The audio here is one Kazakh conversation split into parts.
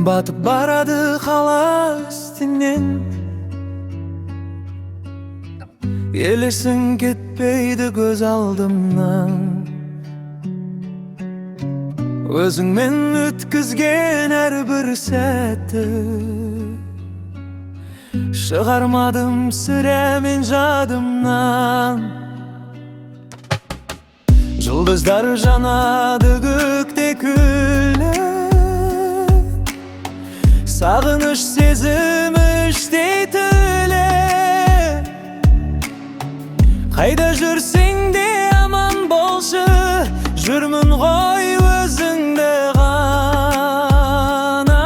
Batıp baradı kala üstünden. Gelirsin gitpeydi göz aldımdan. Özüңмен ötküzgen her bir sәтті шығармадым сірә мен жадымнан. Жұлдыздар жанады көкте күліп, сағыныш сезімі іштей түлеп. Қайда жүрсең де аман болшы, жүрмін ғой өзіңді ғана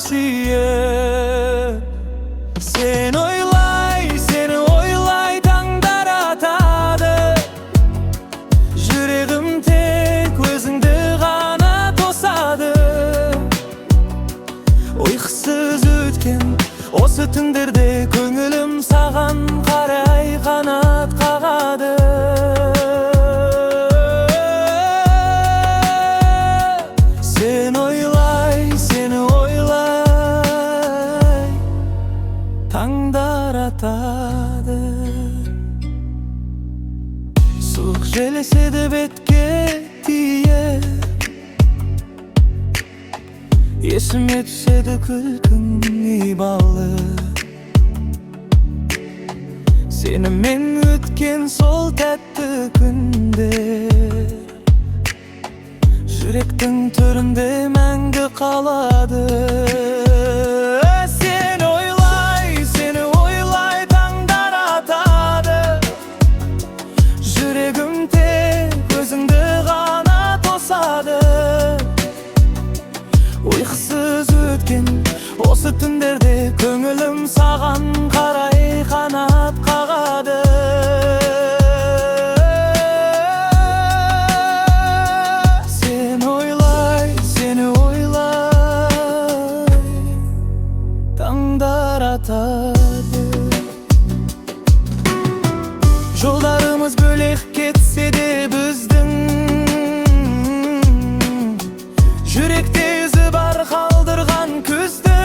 сүйіп. Seni oylay tаңдар атады, жүрегім тек өзіңді ғана тосады. Ұйқысыз өткен осы түндерде көңілім саған қарай қанат қағады. Seni oylay tаңдар атады. Суық жел еседі бетке тиіп, есіме түседі күлкің ибалы. Сенімен өткен сол тәтті күндер жүректің төрінде мәңгі қалады. Seni oylay tаңдар атады, жүрегім тек өзіңді ғана тосады. Ұйқысыз өткен осы түндерде көңілім саған қарай қанат қағады. Seni oylay tаңдар атады. Жолдарымыз бөлек кетсе де біздің, жүректе ізі бар қалдырған күзді.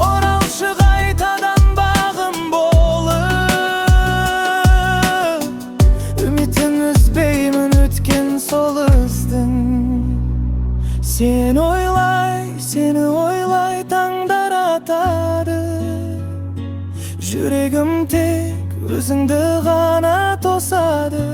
Оралшы қайтадан бағым болып, үмітін үзбеймін өткен сол іздің. Seni oylay таңдар атады, жүрегім тек өзіңді ғана тосады.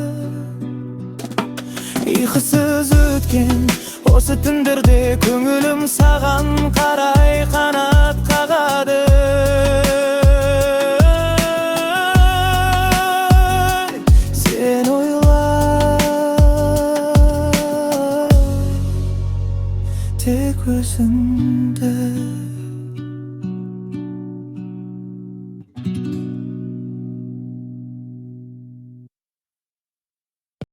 Ұйқысыз өткен осы түндерде көңілім саған қарай қанат қағады. Seni oylay тек өзіңді